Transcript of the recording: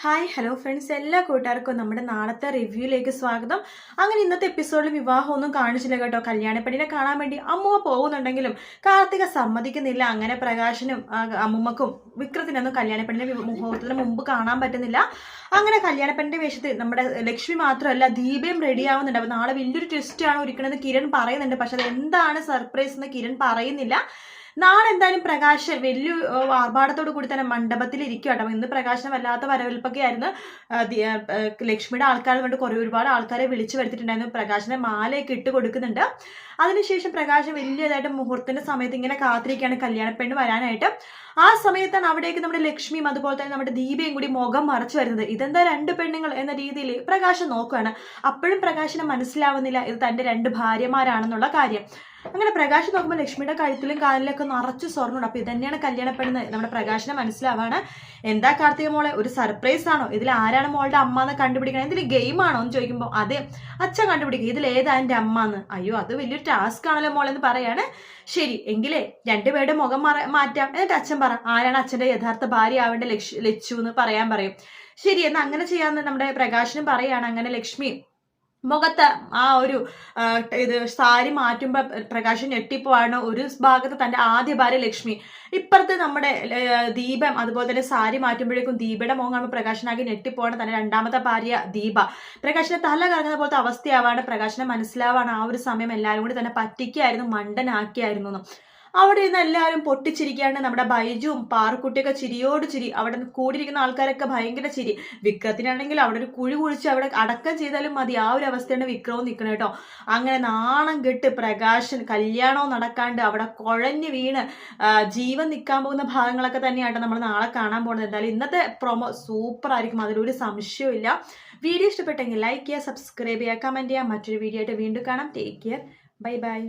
Hi hello friends, എല്ലാ കൂട്ടുകാർക്കും നമ്മുടെ നാളത്തെ റിവ്യൂയിലേക്ക് സ്വാഗതം. അങ്ങനെ ഇന്നത്തെ എപ്പിസോഡിൽ വിവാഹമൊന്നും കാണിച്ചില്ല കേട്ടോ. കല്യാണപ്പെണ്ണിനെ കാണാൻ വേണ്ടി അമ്മുമ്മ പോകുന്നുണ്ടെങ്കിലും കാർത്തിക സമ്മതിക്കുന്നില്ല. അങ്ങനെ പ്രകാശനും അമ്മുമ്മക്കും വിക്രത്തിനൊന്നും കല്യാണപ്പെണ്ണിനെ മുഹൂർത്തത്തിന് മുമ്പ് കാണാൻ പറ്റുന്നില്ല. അങ്ങനെ കല്യാണപ്പെണ്ണിന്റെ വേഷത്തിൽ നമ്മുടെ ലക്ഷ്മി മാത്രമല്ല ദീപയും റെഡി ആവുന്നുണ്ട്. അപ്പൊ നാളെ വലിയൊരു ട്വിസ്റ്റാണ് ഒരുക്കണമെന്ന് കിരൺ പറയുന്നുണ്ട്. പക്ഷെ അത് എന്താണ് സർപ്രൈസ് എന്ന് കിരൺ പറയുന്നില്ല. നാളെ എന്തായാലും പ്രകാശ് വലിയ ആർഭാടത്തോടു കൂടി തന്നെ മണ്ഡപത്തിൽ ഇരിക്കും കേട്ടോ. ഇന്ന് പ്രകാശനം വല്ലാത്ത വരവേൽപ്പൊക്കെ ആയിരുന്നു. ലക്ഷ്മിയുടെ ആൾക്കാർ കൊണ്ട് ഒരുപാട് ആൾക്കാരെ വിളിച്ചു വരുത്തിയിട്ടുണ്ടായിരുന്നു. പ്രകാശനെ മാലയൊക്കെ ഇട്ട് കൊടുക്കുന്നുണ്ട്. അതിനുശേഷം പ്രകാശം വലിയതായിട്ട് മുഹൂർത്തത്തിന്റെ സമയത്ത് ഇങ്ങനെ കാത്തിരിക്കുകയാണ് കല്യാണപ്പെണ്ണ് വരാനായിട്ട്. ആ സമയത്താണ് അവിടേക്ക് നമ്മുടെ ലക്ഷ്മിയും അതുപോലെ തന്നെ നമ്മുടെ ദീപയും കൂടി മുഖം മറച്ചു വരുന്നത്. ഇതെന്താ രണ്ട് പെണ്ണുങ്ങൾ എന്ന രീതിയിൽ പ്രകാശം നോക്കുകയാണ്. അപ്പോഴും പ്രകാശന് മനസ്സിലാവുന്നില്ല ഇത് തന്റെ രണ്ട് ഭാര്യമാരാണെന്നുള്ള കാര്യം. അങ്ങനെ പ്രകാശ് നോക്കുമ്പോൾ ലക്ഷ്മിയുടെ കഴുത്തിലും കാലിലൊക്കെ നിറച്ച് സ്വർണ്ണമുണ്ട്. അപ്പൊ ഇതന്നെയാണ് കല്യാണപ്പെടുന്നത് നമ്മുടെ പ്രകാശിനെ മനസ്സിലാവാണ്. എന്താ കാർത്തിക മോളെ, ഒരു സർപ്രൈസ് ആണോ? ഇതിൽ ആരാണ് മോളുടെ അമ്മ എന്ന് കണ്ടുപിടിക്കണം. ഇതിൽ ഗെയിം ആണോ എന്ന് ചോദിക്കുമ്പോൾ അതെ അച്ഛൻ കണ്ടുപിടിക്കും ഇതിൽ ഏതാ എൻ്റെ അമ്മ എന്ന്. അയ്യോ അത് വലിയൊരു ടാസ്ക് ആണല്ലോ മോളെന്ന് പറയാണ്. ശരി എങ്കിലേ രണ്ടുപേരുടെ മുഖം മാറ്റാം. എന്നിട്ട് അച്ഛൻ പറ ആരാണ് അച്ഛന്റെ യഥാർത്ഥ ഭാര്യ ആവേണ്ട ലച്ചു എന്ന് പറയും. ശരി എന്നാ അങ്ങനെ ചെയ്യാന്ന് നമ്മുടെ പ്രകാശനും പറയാണ്. അങ്ങനെ ലക്ഷ്മി മുഖത്ത് ആ ഒരു സാരി മാറ്റുമ്പോൾ പ്രകാശൻ ഞെട്ടിപ്പോവാണ്. ഒരു ഭാഗത്ത് തന്റെ ആദ്യ ഭാര്യ ലക്ഷ്മി, ഇപ്പുറത്ത് നമ്മുടെ ദീപം അതുപോലെ തന്നെ സാരി മാറ്റുമ്പോഴേക്കും ദീപയുടെ മുഖം കാണുമ്പോൾ പ്രകാശനാകെ ഞെട്ടിപ്പോവാണ്. തന്നെ രണ്ടാമത്തെ ഭാര്യ ദീപ. പ്രകാശനെ തല കറങ്ങുന്ന പോലത്തെ അവസ്ഥയാവാണ്. പ്രകാശനെ മനസ്സിലാവാണ് ആ ഒരു സമയം എല്ലാവരും കൂടി തന്നെ പറ്റിക്കായിരുന്നു, മണ്ടനാക്കിയായിരുന്നു. അവിടെ നിന്ന് എല്ലാവരും പൊട്ടിച്ചിരിക്കുകയാണ്. നമ്മുടെ ബൈജുവും പാറക്കുട്ടിയൊക്കെ ചിരിയോട് ചിരി. അവിടെ കൂടിയിരിക്കുന്ന ആൾക്കാരൊക്കെ ഭയങ്കര ചിരി. വിക്രത്തിനാണെങ്കിൽ അവിടെ ഒരു കുഴി കുഴിച്ച് അവിടെ അടക്കം ചെയ്താലും മതി, ആ ഒരു അവസ്ഥയാണ് വിക്രവും നിൽക്കണം കേട്ടോ. അങ്ങനെ നാണം കെട്ട് പ്രകാശൻ കല്യാണവും നടക്കാണ്ട് അവിടെ കുഴഞ്ഞു വീണ് ജീവൻ നിൽക്കാൻ പോകുന്ന ഭാഗങ്ങളൊക്കെ തന്നെയാട്ടോ നമ്മൾ നാളെ കാണാൻ പോകുന്നത്. എന്തായാലും ഇന്നത്തെ പ്രൊമോ സൂപ്പർ ആയിരിക്കും, അതിലൊരു സംശയവും ഇല്ല. വീഡിയോ ഇഷ്ടപ്പെട്ടെങ്കിൽ ലൈക്ക് ചെയ്യുക, സബ്സ്ക്രൈബ് ചെയ്യുക, കമന്റ് ചെയ്യുക. മറ്റൊരു വീഡിയോ ആയിട്ട് വീണ്ടും കാണാം. Take care, bye bye.